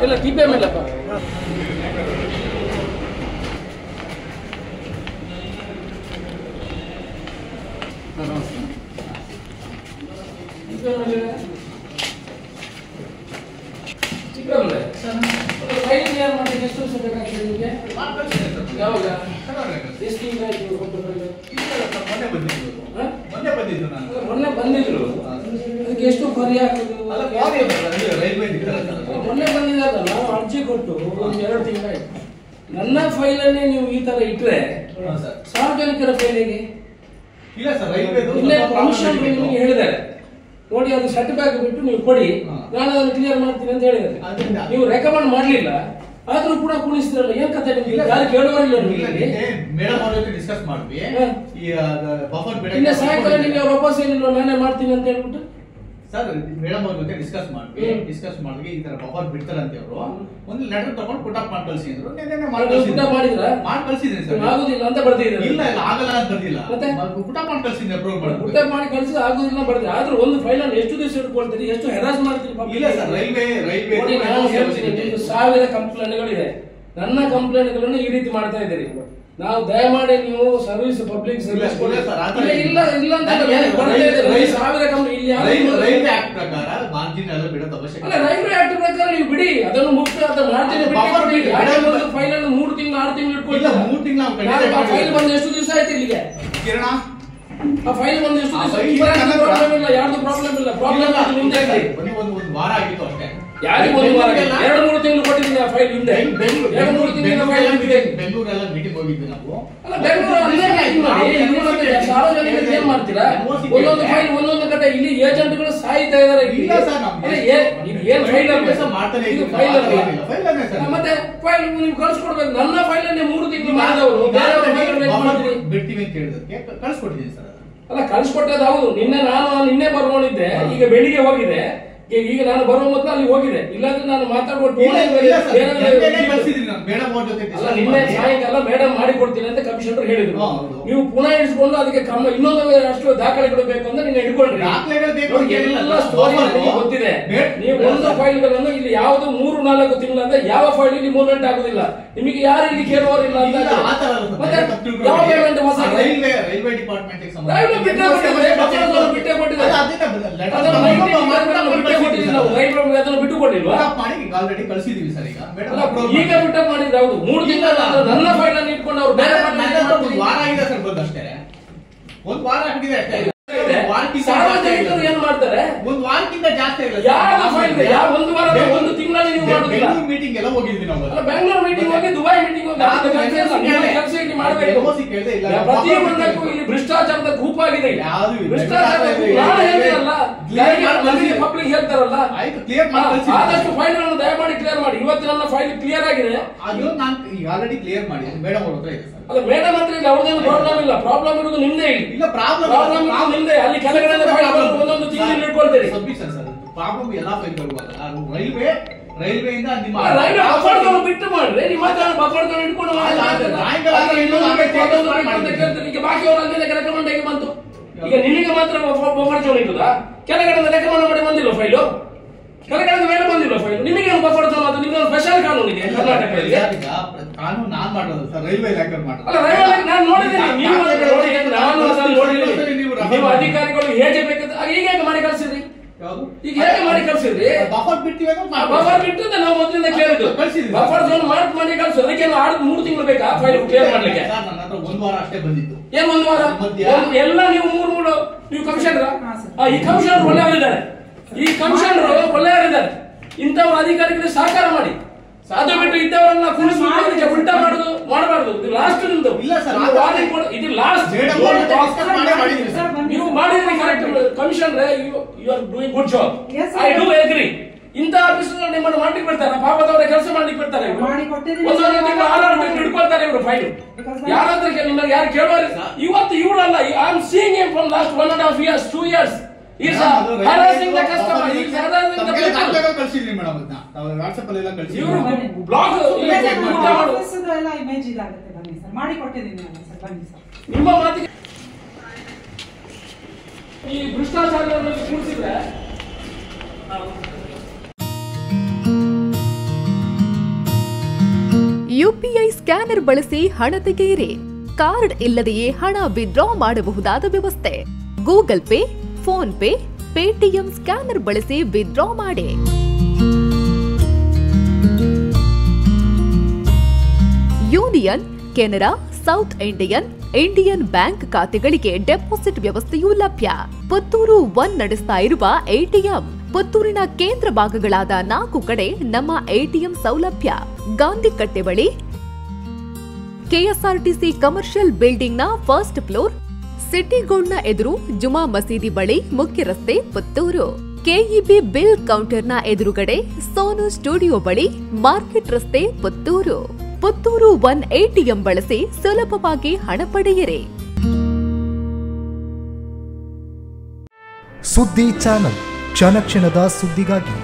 ಎಲ್ಲ ಟಿಪೆ ಮೇಲಪ್ಪ ಎಷ್ಟು ವರ್ಷ ಬೇಕಾಗ್ತದೆ ನಿಮಗೆ? ಯಾವಾಗ ಎಷ್ಟು ತಿಂಗಳು ಆಯ್ತು ಮೊನ್ನೆ ಬಂದಿದ್ರು ಅದಕ್ಕೆ ಎಷ್ಟು ಬರಿ ಹಾಕೋದು ಮೊನ್ನೆ ಬಂದಿದ್ದಾರಲ್ಲ ನಾವು ಅರ್ಜಿ ಕೊಟ್ಟು ಒಂದು 2 ತಿಂಗಳಾಯ್ತು. ನನ್ನ ಫೈಲನ್ನೇ ನೀವು ಈ ತರ ಇಟ್ರೆ ಸಾರ್ವಜನಿಕರ ಫೈಲ್ ಹೇಗೆ? ನಿಮಗೆ ಹೇಳಿದ್ದಾರೆ ನೋಡಿ ಅದು ಸೆಟ್ ಬ್ಯಾಕ್ ಬಿಟ್ಟು ನೀವು ಕೊಡಿ ನಾನು ಅದನ್ನು ಕ್ಲಿಯರ್ ಮಾಡ್ತೀನಿ ಅಂತ ಹೇಳಿದ್ದಾರೆ. ನೀವು ರೆಕಮೆಂಡ್ ಮಾಡ್ಲಿಲ್ಲ ಆದ್ರೂ ಕೂಡ ಕುಣಿಸ್ತಿರಲ್ಲ ಏನ್ ಕತೆ ನಿಮ್ಗೆ? ಯಾರು ಕೇಳುವರಿಲ್ಲ ಡಿಸ್ಕಸ್ ಮಾಡ್ವಿ ಸಾಯಂಕಾಲ ನಿಮ್ಗೆ ಅವ್ರ ವಾಪಸ್ ಏನಿಲ್ಲ ನಾನೇ ಮಾಡ್ತೀನಿ ಅಂತ ಹೇಳ್ಬಿಟ್ಟು ಸರ್ ಮೇಡಮ್ ಅವ್ರ ಜೊತೆ ಡಿಸ್ಕಸ್ ಮಾಡ್ವಿ ಈ ತರ ಬಫರ್ ಬಿಡ್ತಾರಂತೆ ಅವರು ಒಂದು ಲೆಟರ್ ತಗೊಂಡು ಪುಟಪ್ ಮಾಡಿ ಕಳ್ಸಿದ್ರು ಮಾಡಿ ಕಳ್ಸಿದ್ದೀನಿ ಸರ್. ಆಗುದಿಲ್ಲ ಅಂತ ಬರ್ತಿದ್ರು. ಇಲ್ಲ ಆಗಲ್ಲ ಅಂತ ಬರ್ದಿಲ್ಲ ಪುಟಪ್ ಮಾಡಿ ಕಳ್ಸಿದ್ದೀನಿ ಅಪ್ರೂವ್ ಮಾಡಿ ಪುಟಪ್ ಮಾಡಿ ಕಳ್ಸಿದ್ರೆ ಆಗುದಿಲ್ಲ ಬರ್ತೀವಿ. ಆದ್ರೂ ಒಂದು ಫೈಲ್ ಅನ್ನು ಎಷ್ಟು ದಿವಸ ಇಟ್ಕೊಳ್ತೀರಿ ಎಷ್ಟು ಹೆರಾಸ್ ಮಾಡ್ತೀರಿ? ಇಲ್ಲ ಸರ್ ರೈಲ್ವೆ 1000 ಕಂಪ್ಲೇಂಟ್ಗಳಿದೆ. ನನ್ನ ಕಂಪ್ಲೇಂಟ್ಗಳನ್ನು ಈ ರೀತಿ ಮಾಡ್ತಾ ಇದ್ದೀರಿ. ನಾವು ದಯಮಾಡಿ ನೀವು ಸರ್ವಿಸ್ ಪಬ್ಲಿಕ್ ಸರ್ವಿಸ್ ಇಲ್ಲ ಇಲ್ಲ ಅಂತ 1000 ರೈಲ್ವೆ ಆಕ್ಟ್ ಪ್ರಕಾರ ಮಾರ್ಜಿನ್ ಎಲ್ಲ ಬಿಡೋದು ಅವಶ್ಯಕ ಅಲ್ಲ. ರೈಲ್ವೆ ಆಕ್ಟ್ ಪ್ರಕಾರ ನೀವು ಬಿಡಿ ಅದನ್ನು ಮುಕ್ತ ಮಾರ್ಜಿನ್ ಫೈಲ್ ಅನ್ನು 3 ತಿಂಗಳು 6 ತಿಂಗಳು ಇಟ್ಕೊಳ್ಳಿ. 3 ತಿಂಗಳು ಫೈಲ್ ಬಂದು ಎಷ್ಟು ದಿವಸ ಆಯ್ತು ಇಲ್ಲಿಗೆ? ಕಿರಣ ಆ ಫೈಲ್ ಬಂದು ಎಷ್ಟು ದಿವಸ? ಪ್ರಾಬ್ಲಮ್ ಇಲ್ಲ, ಯಾರ್ದು ಪ್ರಾಬ್ಲಮ್ ಇಲ್ಲ. ಪ್ರಾಬ್ಲಮ್ ಒಂದು ವಾರ ಆಗಿತ್ತು ಅಷ್ಟೇ. ಯಾರಿಗೆ 1 ವಾರ 2-3 ತಿಂಗಳು ಕೊಟ್ಟಿದ್ದೀನಿ ಆ ಫೈಲ್ ಹಿಂದೆ. 2-3 ತಿಂಗಳ ಫೈಲ್ ಇದೆ. ಬೆಂಗಳೂರೆಲ್ಲ ಮೀಟಿಂಗ್ ಹೋಗಿದ್ವಿ ನಾವು. ಅಲ್ಲ ಬೆಂಗಳೂರು ಸಾರ್ವಜನಿಕರಿಗೆ ಏನ್ ಮಾಡ್ತೀರಾ? ಒಂದೊಂದು ಫೈಲ್ ಒಂದೊಂದು ಕಡೆ ಇಲ್ಲಿ ಏಜೆಂಟ್ಗಳು ಸಾಯ್ತಾ ಇದಾರೆ. ಏನ್ ಫೈಲ್ ಮತ್ತೆ ಫೈಲ್ ನೀವು ಕಳ್ಸಿಕೊಡ್ಬೇಕು. ನನ್ನ ಫೈಲ್ ಅನ್ನೇ 3 ತಿಂಗಳು ಮಾಡಿದವರು ಬಿಡ್ತೀವಿ ಅಂತ ಹೇಳಿದಕ್ಕೆ ಕಳ್ಸಿಕೊಟ್ಟಿದ್ದೀನಿ ಸರ್. ಅಲ್ಲ ಕಳ್ಸಿಕೊಟ್ಟದ್ದು ಹೌದು. ನಿನ್ನೆ ಬರ್ಕೊಂಡಿದ್ದೆ, ಈಗ ಬೆಳಿಗ್ಗೆ ಹೋಗಿದೆ. ಈಗ ನಾನು ಬರುವ ಮೊದಲು ಅಲ್ಲಿ ಹೋಗಿದೆ. ಇಲ್ಲಾಂದ್ರೆ ನಾನು ಮಾತಾಡ್ಕೊಂಡು ನಿನ್ನೆ ಸಾಯಂಕಾಲ ಮೇಡಮ್ ಮಾಡಿ ಕೊಡ್ತೀನಿ ಅಂತ ಕಮಿಷನರ್ ಹೇಳಿದ್ರು. ನೀವು ಪುನಃ ಇಡಿಸ್ಕೊಂಡು ಅದಕ್ಕೆ ಇನ್ನೊಂದು ಅಷ್ಟು ದಾಖಲೆಗಳು ಬೇಕು ಅಂತ ನೀವು ಇಟ್ಕೊಂಡ್ರಿ. ಎಲ್ಲ ಸ್ಟೋರಿ ಗೊತ್ತಿದೆ. ನೀವು ಒಂದು ಫೈಲ್ಗಳನ್ನು ಇಲ್ಲಿ ಯಾವ್ದು 3-4 ತಿಂಗಳಂತ ಯಾವ ಫೈಲ್ ಇಲ್ಲಿ ಮೂವ್ಮೆಂಟ್ ಆಗುದಿಲ್ಲ. ನಿಮಗೆ ಯಾರು ಇಲ್ಲಿ ಕೇಳುವವರಿಲ್ಲ ಅಂತ ಯಾವ ಪೇಮೆಂಟ್ ಹೊಸ ರೈಲ್ವೆ ಡಿಪಾರ್ಟ್ಮೆಂಟ್ ಬಿಟ್ಟೇ ಕೊಟ್ಟಿದ್ದಾರೆ. ಅದನ್ನು ಬಿಟ್ಟು ಕೊಟ್ಟಿಲ್ವಾ? Already ಕಳಿಸಿದೀವಿ sir. ಈಗ ಬಿಟ್ಟ ಮಾಡಿದ್ರೆ ಹೌದು 3 ತಿಂಗಳ ನನ್ನ ಫೈಲ್ ಅನ್ನು ಇಟ್ಕೊಂಡು ಅವ್ರು ಬೇರೆ ವಾರ ಆಗಿದೆ ಸರ್ ಬಂದಷ್ಟೇ. ಒಂದು ವಾರ ಆಗಿದೆ ಅಷ್ಟೇ. ಸಾರ್ವಜನಿಕರು ಏನ್ ಮಾಡ್ತಾರೆ? ಒಂದು ವಾರಕ್ಕಿಂತ ಜಾಸ್ತಿ ಇಲ್ಲ. ಯಾವ ಫೈಲ್ ಯಾವ ಒಂದು ವಾರ 1 ತಿಂಗಳಲ್ಲಿ ನೀವು ಮಾಡುದಿಲ್ಲ. ಬೆಂಗಳೂರು ಮೀಟಿಂಗ್ ಎಲ್ಲ ಹೋಗಿದ್ವಿ ನಾವು. ಬೆಂಗಳೂರು ಮೀಟಿಂಗ್ ಹೋಗಿ ದುಬೈ ಮೀಟಿಂಗ್ ಹೋಗಿ ಕೆಲಸ ಇಲ್ಲಿ ಮಾಡಬೇಕು. ಪ್ರತಿಯೊಂದಕ್ಕೂ ಇಲ್ಲಿ ಭ್ರಷ್ಟಾಚಾರದ ಕೂಪಾಗಿದೆ. ಪಬ್ಲಿಕ್ ಹೇಳ್ತಾರಲ್ಲ ಆದಷ್ಟು ಫೈಲ್ ಗಳನ್ನು ದಯಮಾಡಿ ಕ್ಲಿಯರ್ ಮಾಡಿ. ಇವತ್ತು ನನ್ನ ಫೈಲ್ ಕ್ಲಿಯರ್ ಆಗಿದೆ. ಅದು ನಾನು ಆಲ್ರೆಡಿ ಕ್ಲಿಯರ್ ಮಾಡಿ ಮೇಡಮ್ ಅವ್ರ ಹತ್ರ ಇದೆ ಸರ್. ಅಲ್ಲ ಮೇಡಮ್ ಹತ್ರ ಇಲ್ಲ, ಅವ್ರದ್ದೇನು ಪ್ರಾಬ್ಲಮ್ ಇಲ್ಲ. ಪ್ರಾಬ್ಲಮ್ ಇರೋದು ನಿಮ್ದೇ ಇಲ್ಲ. ಪ್ರಾಬ್ಲಮ್ ನಿಮ್ದೇ. ಅಲ್ಲಿ ಕೆಳಗಡೆ ಒಂದೊಂದು ತಿಂಗಳು ಇಟ್ಕೊಳ್ತೀರಿ. ಪ್ರಾಬ್ಲಮ್ ಎಲ್ಲಾ ಫೈಲ್ಗಳು ರೈಲ್ವೆಯಿಂದ ನಿಮ್ಮ ರೈಲ್ವೆ ಬಫರ್ಗಳು ಬಿಟ್ಟು ಮಾಡ್ರಿ. ನಿಮ್ಮ ಬಫರ್ಗಳು ಇಟ್ಕೊಂಡು ಈಗ ಬಾಕಿ ಅವರ ಅಲ್ಲಿಂದ ರೆಕಮೆಂಡ್ ಹೇಗೆ ಬಂತು? ಈಗ ನಿಮಗೆ ಮಾತ್ರ ಬಫರ್ ಜೋನ್ ಇರುದಾ? ಕೆಳಗಡೆ ರೆಕಮೆಂಡ್ ಮಾಡಿ ಬಂದಿಲ್ಲ ಫೈಲು. ಕೆಳಗಡೆ ಮೇಲೆ ಬಂದಿಲ್ಲ ಫೈಲ್. ನಿಮಗೆ ಬಫರ್ ಜೋನ್ ಅದು ನಿಮ್ಗೆ ಸ್ಪೆಷಲ್ ಕಾನೂನು ಇದೆ ಕರ್ನಾಟಕದಲ್ಲಿ. ಕಾನೂನು ನಾನ್ ಮಾಡೋದು ಸರ್, ರೈಲ್ವೆ ಇಲಾಖೆ ಮಾಡೋದು. ಅಲ್ಲ ರೈಲ್ವೆ ನಾನು ನೋಡಿದ್ದೀನಿ. ನೀವು ಅಧಿಕಾರಿಗಳು ಹೇಗೆ ಬೇಕಂತ ಈಗ ಹೇಗೆ ಮಾಡಿ ಕಳ್ಸಿದ್ರಿ? ಈಗ ಹೇಗೆ ಮಾಡಿ ಕಳ್ಸಿದ್ರಿ? ಬಫರ್ ಬಿಟ್ಟಿವೆ. ಬಫರ್ ಬಿಟ್ಟು ನಾವು ಮೊದಲಿಂದ ಕೇಳಿದ್ದು ಬಫರ್ ಜೋನ್ ಮಾಡಿ ಕಳ್ಸು. ಅದಕ್ಕೆ 3 ತಿಂಗಳು ಬೇಕಾ ಫೈಲ್ ಕ್ಲಿಯರ್ ಮಾಡ್ಲಿಕ್ಕೆ? ಒಂದು ವಾರ ಅಷ್ಟೇ ಬಂದಿತ್ತು. ಏನ್ 1 ವಾರ? ಎಲ್ಲ ನೀವು 3 ನೀವು ಕಮಿಷನರ್. ಈ ಕಮಿಷನರ್ ಒಳ್ಳೆಯವರಿದ್ದಾರೆ. ಈ ಕಮಿಷನರ್ ಒಳ್ಳೆಯವರಿದ್ದಾರೆ. ಇಂಥವ್ರ ಅಧಿಕಾರಿಗಳಿಗೆ ಸಹಕಾರ ಮಾಡಿ. ಅದು ಬಿಟ್ಟು ಇದ್ದವರನ್ನ ಕುಣಿಸಿ ಉಲ್ಟಾ ಮಾಡುದು ಮಾಡಬಾರ್ದು. ಇದು ಲಾಸ್ಟ್ ನಿಮ್ದು. ಇದು ಲಾಸ್ಟ್ ನೀವು ಮಾಡಿದ್ರಿ correct. Commissioner you are doing good job. I do agree. ಇಂಥ ಆಫೀಸ್ ನಿಮ್ಮನ್ನು ಮಾಡ್ಲಿಕ್ಕೆ ಬಿಡ್ತಾರೆ. ಪಾಪದವರ ಕೆಲಸ ಮಾಡ್ಲಿಕ್ಕೆ ಬಿಡ್ತಾರೆ. ಒಂದೊಂದು ತಿಂಗಳು 6 ತಿಂಗಳು ಹಿಡ್ಕೊಳ್ತಾರೆ ಇವರು ಫೈಲ್. ಯಾರಾದ್ರೂ ನಿಮ್ಮಲ್ಲಿ ಯಾರು ಕೇಳುವವರು ಇವತ್ತು ಇವಳಲ್ಲ. I am seeing him from last 1.5 years 2 years. ಕಳಿಸಿದ್ರಿ ಮೇಡಮ್. ವಾಟ್ಸ್ಆಪ್ ಅಲ್ಲಿ ಎಲ್ಲ ಕಳಿಸಿ. ಬ್ಲಾಗ್ ನಮ್ದೆಲ್ಲ ಇಮೇಜ್ ಇದಾಗುತ್ತೆ. ಬನ್ನಿ ಸರ್, ಮಾಡಿ ಕೊಟ್ಟಿದ್ದೀನಿ ಅಲ್ಲ ಸರ್, ಬನ್ನಿ ಸರ್. ನಿಮ್ಮ ಮಾತಿಗೆ ಈ ಭ್ರಷ್ಟಾಚಾರವನ್ನು ಕೂಡಿಸಿದ್ರೆ ಯುಪಿಐ ಸ್ಕ್ಯಾನರ್ ಬಳಸಿ ಹಣ ತೆಗೆಯಿರಿ. ಕಾರ್ಡ್ ಇಲ್ಲದೆಯೇ ಹಣ ವಿತ್ಡ್ರಾ ಮಾಡಬಹುದಾದ ವ್ಯವಸ್ಥೆ. Google pay, phone pay, Paytm scanner ಬಳಸಿ ವಿತ್ಡ್ರಾ ಮಾಡಿ. Union, Canara, south Indian, Indian bank ಖಾತೆಗಳಿಗೆ ಡೆಪಾಸಿಟ್ ವ್ಯವಸ್ಥೆಯೂ ಲಭ್ಯ. ಪುತ್ತೂರು ಒನ್ ನಡೆಸ್ತಾ ಇರುವ ಎಟಿಎಂ. ಪುತ್ತೂರಿನ ಕೇಂದ್ರ ಭಾಗಗಳಾದ 4 ಕಡೆ ನಮ್ಮ ಎಟಿಎಂ ಸೌಲಭ್ಯ. ಗಾಂಧಿ ಕಟ್ಟೆ ಬಳಿ, ಕೆಎಸ್ಆರ್ಟಿಸಿ ಕಮರ್ಷಿಯಲ್ ಬಿಲ್ಡಿಂಗ್ನ ಫಸ್ಟ್ ಫ್ಲೋರ್, ಸಿಟಿ ಗೋಲ್ಡ್ನ ಎದುರು, ಜುಮಾ ಮಸೀದಿ ಬಳಿ, ಮುಖ್ಯ ರಸ್ತೆ, ಪುತ್ತೂರು. ಕೆಇಬಿ ಬಿಲ್ ಕೌಂಟರ್ನ ಎದುರುಗಡೆ, ಸೋನು ಸ್ಟುಡಿಯೋ ಬಳಿ, ಮಾರ್ಕೆಟ್ ರಸ್ತೆ, ಪುತ್ತೂರು. ಪುತ್ತೂರು ಒನ್ ಎಟಿಎಂ ಬಳಸಿ ಸುಲಭವಾಗಿ ಹಣ ಪಡೆಯಿರಿ. ಸುದ್ದಿ ಚಾನಲ್, ಕ್ಷಣ ಕ್ಷಣದ ಸುದ್ದಿಗಾಗಿ.